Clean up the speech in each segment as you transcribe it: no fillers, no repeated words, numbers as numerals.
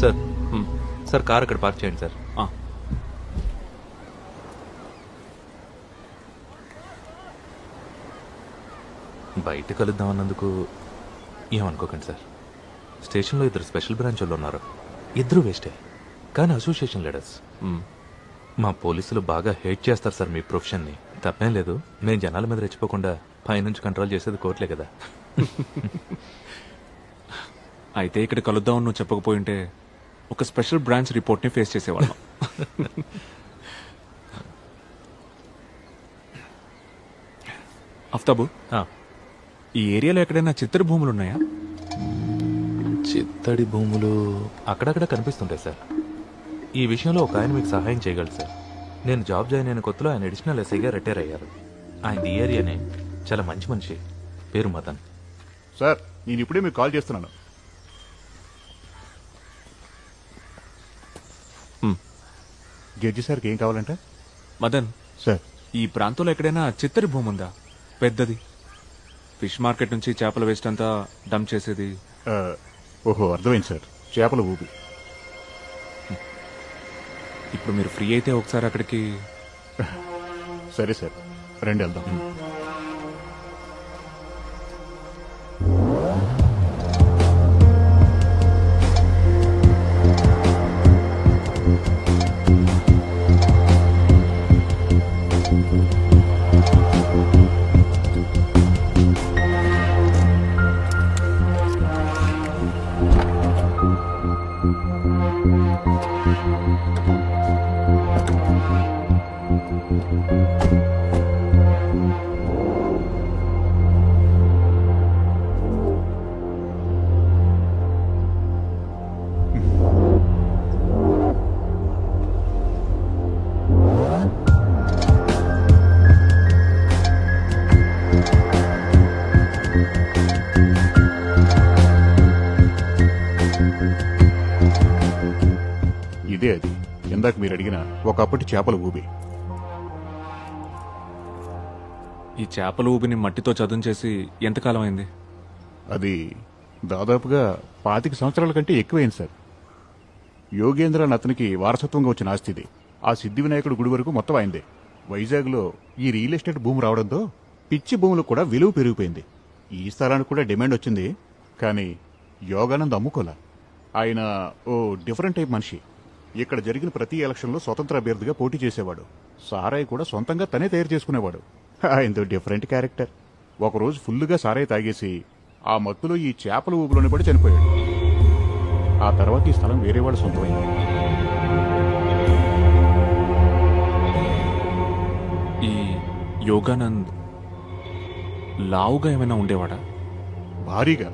Sir sir car అక్కడ park చేయండి sir. బయట కలుద్దామన్నందుకు ఏమనుకోకండి సార్. స్టేషన్లో 2 స్పెషల్ బ్రాంచ్ వాళ్ళు ఉన్నారు. 2 వేస్టే, కానీ అసోసియేషన్ లీడర్స్. మా పోలీసులు బాగా హేట్ చేస్తారు సార్ మీ ప్రొఫెషన్ని. తప్పేం లేదు, నేను జనాల మీద రెచ్చిపోకుండా పైనుంచి కంట్రోల్ చేసేది కోర్టులే కదా. అయితే ఇక్కడ కలుద్దాం నువ్వు చెప్పకపోయింటే ఒక స్పెషల్ బ్రాంచ్ రిపోర్ట్ని ఫేస్ చేసేవాళ్ళం. అఫ్తాబు, ఈ ఏరియాలో ఎక్కడైనా చిత్తడి భూములు ఉన్నాయా? చిత్తడి భూములు అక్కడక్కడ కనిపిస్తుంటాయి సార్. ఈ విషయంలో ఒక ఆయన మీకు సహాయం చేయగలరు సార్. నేను జాబ్ జాయిన్ అయిన కొత్తలో ఆయన అడిషనల్ ఎస్ఐగా రిటైర్ అయ్యారు. ఆయన ఈ ఏరియానే, చాలా మంచి మనిషి, పేరు మదన్. సార్ నేను ఇప్పుడే మీకు కాల్ చేస్తున్నాను. జడ్జి సార్కి ఏం కావాలంటే? మదన్ సార్, ఈ ప్రాంతంలో ఎక్కడైనా చిత్తడి భూమి ఉందా? పెద్దది, ఫిష్ మార్కెట్ నుంచి చేపల వేస్ట్ అంతా డంప్ చేసేది. ఓహో, అర్థమైంది సార్, చేపల ఊపి. ఇప్పుడు మీరు ఫ్రీ అయితే ఒకసారి అక్కడికి. సరే సార్, రండి వెళ్దాం. ఇదే అది ఇందాక మీరు అడిగిన ఒకప్పటి చేపల ఊబి. ఈ చేపల ఊబిని మట్టితో చదును చేసి ఎంతకాలం అయింది? అది దాదాపుగా 25 సంవత్సరాల కంటే ఎక్కువైంది సార్. యోగేంద్ర అని అతనికి వారసత్వంగా వచ్చిన ఆస్తి ఇది. ఆ సిద్ధి వినాయకుడు గుడి వరకు మొత్తం అయింది. వైజాగ్లో ఈ రియల్ ఎస్టేట్ భూమి రావడంతో పిచ్చి భూములకు కూడా విలువ పెరిగిపోయింది. ఈ స్థలానికి కూడా డిమాండ్ వచ్చింది, కానీ యోగానంద్ అమ్ముకోలా. ఆయన ఓ డిఫరెంట్ టైప్ మనిషి. ఇక్కడ జరిగిన ప్రతి ఎలక్షన్లో స్వతంత్ర అభ్యర్థిగా పోటీ చేసేవాడు. సారాయి కూడా సొంతంగా తనే తయారు చేసుకునేవాడు. ఆయనతో డిఫరెంట్ క్యారెక్టర్. ఒకరోజు ఫుల్లుగా సారాయి తాగేసి ఆ మత్తులో ఈ చేపల ఊబిలోనే పడి చనిపోయాడు. ఆ తర్వాత ఈ స్థలం వేరేవాడు సొంతమైంది. ఈ యోగానంద్ లావుగా ఏమైనా ఉండేవాడా? భారీగా.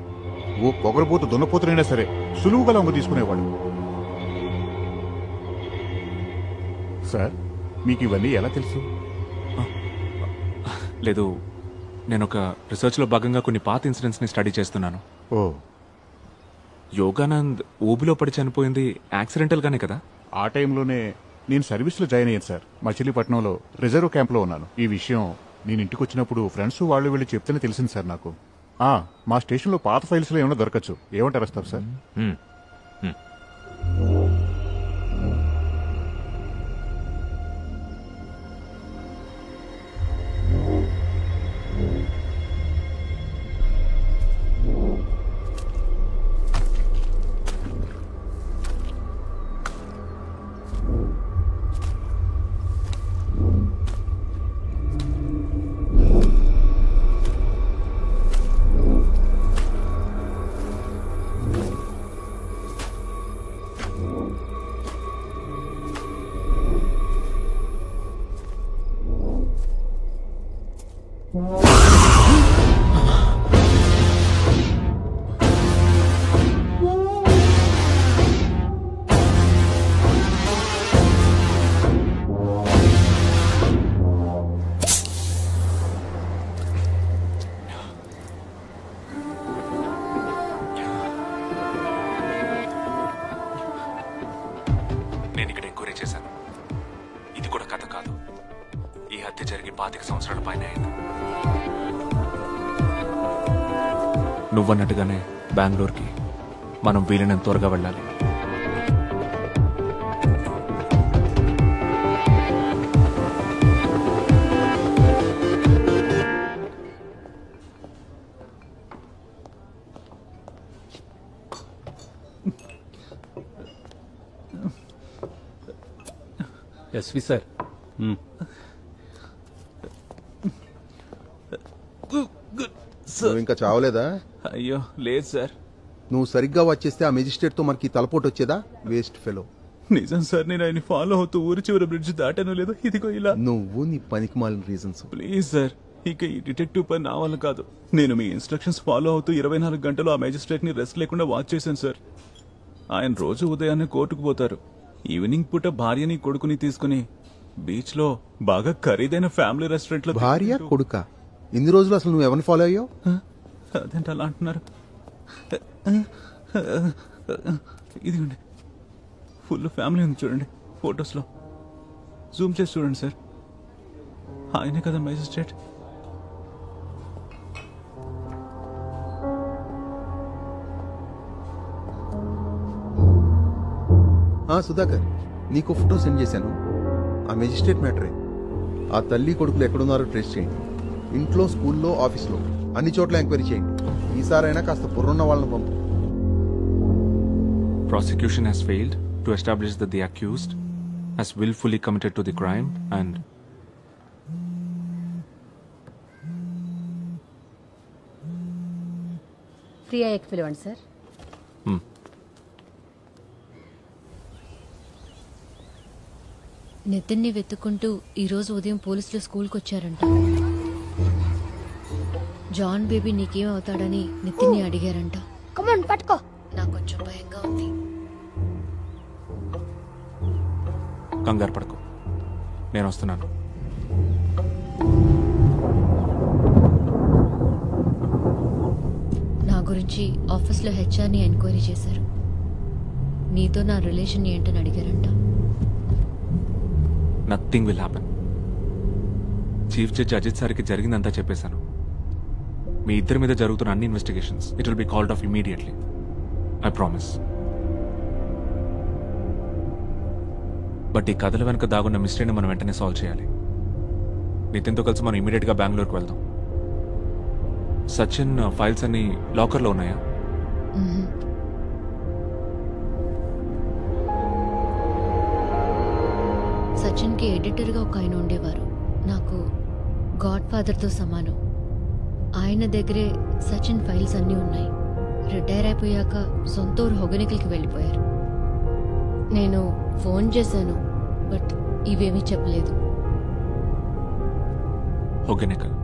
ఓ పొగరబోతు దున్నపోతునైనా సరే సులువుగా లొంగ తీసుకునేవాడు. సార్, మీకు ఇవన్నీ ఎలా తెలుసు? లేదు, నేను ఒక రీసెర్చ్లో భాగంగా కొన్ని పాత ఇన్సిడెంట్స్ని స్టడీ చేస్తున్నాను. ఓ, యోగానంద్ ఊబిలో పడి చనిపోయింది యాక్సిడెంటల్గానే కదా? ఆ టైంలోనే నేను సర్వీస్లో జాయిన్ అయ్యాను సార్. మచిలీపట్నంలో రిజర్వ్ క్యాంప్లో ఉన్నాను. ఈ విషయం నేను ఇంటికి వచ్చినప్పుడు ఫ్రెండ్స్ వాళ్ళు వెళ్ళి చెప్తేనే తెలిసింది సార్ నాకు. మా స్టేషన్లో పాత ఫైల్స్లో ఏమైనా దొరకచ్చు. ఏమంటారు వస్తారు సార్? నేను ఇక్కడ ఎంక్వైరీ చేశాను. ఇది కూడా కథ కాదు. ఈ హత్య జరిగి 25 సంవత్సరాల పైన అయింది. నువ్వన్నట్టుగానే బెంగళూరుకి మనం వీలైనంత త్వరగా వెళ్ళాలి. SV sir. నువ్వు ఇంకా చావలేదా? అయ్యో లేదు సార్. నువ్వు సరిగ్గా వచ్చేస్తే ఆ మెజిస్ట్రేట్ తో మనకి తలపోటు వచ్చేదా? Waste fellow. నిజం సార్, నేను ఆయన ఫాలో అవుతూ ఊరి చివరి బ్రిడ్జ్ దాటాను లేదు, ఇదిగో ఇలా. నువ్వు నీ పనికి మాలిన రీజన్స్. ప్లీజ్ సార్, ఇక ఈ డిటెక్టివ్ పని నా వల్ల కాదు. నేను మీ ఇన్స్ట్రక్షన్స్ ఫాలో అవుతూ 24 గంటలు ఆ మేజిస్ట్రేట్ ని రెస్ట్ లేకుండా వాచ్ చేశాను సార్. ఆయన రోజు ఉదయాన్నే కోర్టుకు పోతారు. ఈవినింగ్ పూట భార్యని కొడుకుని తీసుకుని బీచ్ లో బాగా ఖరీదైన ఫ్యామిలీ రెస్టారెంట్ లో భార్య కొడుక ఇన్ని రోజులు అసలు నువ్వు ఎవరిని ఫాలో అయ్యావు? అదేంటి అలా అంటున్నారు? ఇదిగోండి, ఫుల్ ఫ్యామిలీ ఉంది చూడండి ఫొటోస్ లో. జూమ్ చేసి చూడండి సార్, ఆయనే కదా మేజిస్ట్రేట్. సుధాకర్, నీకు ఫోటో సెండ్ చేశాను. ఆ మెజిస్ట్రేట్ మ్యాటరే. ఆ తల్లి కొడుకులు ఎక్కడున్నారో ట్రేస్ చేయండి. ఇంట్లో, స్కూల్లో, ఆఫీస్లో అన్ని చోట్ల ఎంక్వైరీ చేయండి. ఈసారైనా కాస్త బుర్రున్న వాళ్ళని పంపు. Prosecution has failed to establish that the accused has willfully committed to the crime and free అయ్యాక పిలవండి సార్. నితిన్ని వెతుక్కుంటూ ఈరోజు ఉదయం పోలీసులు స్కూల్కి వచ్చారంట. జాన్ బేబీ నీకేం అవుతాడని నితిన్ని అడిగారంట. కమాన్ పట్టుకో. నాకు కొంచెం భయంగా ఉంది. కంగారు పడకు, నేను వస్తున్నాను. నా గురించి ఆఫీస్లో హెచ్ఆర్ని ఎంక్వైరీ చేశారు. నీతో నా రిలేషన్ ఏంటని అడిగారంట. Nothing will happen. Chief judge Ajit సార్కి జరిగిందంతా చెప్పేశాను. మీ ఇద్దరి మీద జరుగుతున్న అన్ని investigations it will be called off immediately. I promise. But ఈ కథల వెనక దాగున్న మిస్టరీని మనం వెంటనే సాల్వ్ చేయాలి. నితిన్తో కలిసి మనం ఇమీడియట్గా బెంగళూరుకి వెళ్దాం. సచిన్ ఫైల్స్ అన్ని లాకర్లో ఉన్నాయా? సచిన్కి ఎడిటర్గా ఒక ఆయన ఉండేవారు. నాకు గాడ్ ఫాదర్తో సమానం. ఆయన దగ్గరే సచిన్ ఫైల్స్ అన్నీ ఉన్నాయి. రిటైర్ అయిపోయాక సొంత ఊరు హొగనికల్కి వెళ్ళిపోయారు. నేను ఫోన్ చేశాను, బట్ ఇవేమీ చెప్పలేదు. హొగెనికల్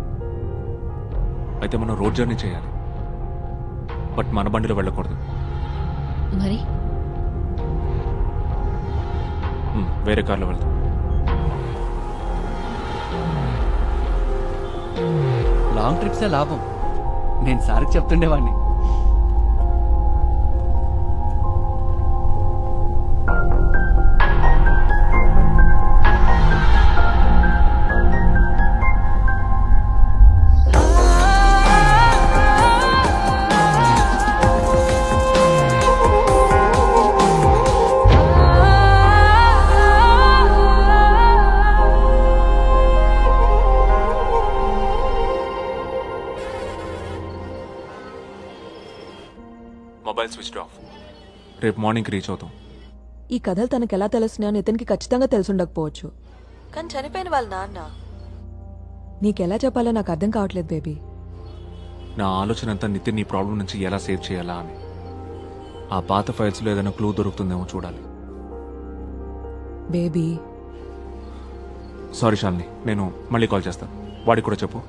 అయితే మనం రోడ్ జర్నీ చేయాలి, బట్ మన బండిలో వెళ్ళకూడదు. మరి వేరే కార్లో వెళ్తాం. లాంగ్ ట్రిప్సే లాభం. నేను సార్కి చెప్తుండేవాడిని. Mobile switch off. రేపు మార్నింగ్కి రీచ్ అవుతాం. ఈ కథలు తనకు ఎలా తెలుస్తున్నాయో నితిన్కి ఖచ్చితంగా తెలుసుండకపోవచ్చు, కానీ చనిపోయిన వాళ్ళ నాన్న నీకెలా చెప్పాలో నాకు అర్థం కావట్లేదు బేబీ. నా ఆలోచన అంతా నితిన్ ఈ ప్రాబ్లం నుంచి ఎలా సేవ్ చేయాలా అని. ఆ పాత ఫైల్స్లో ఏదైనా క్లూ దొరుకుతుందేమో చూడాలి. బేబీ సారీ శాలిని, నేను మళ్ళీ కాల్ చేస్తాను. వాడికి కూడా చెప్పు.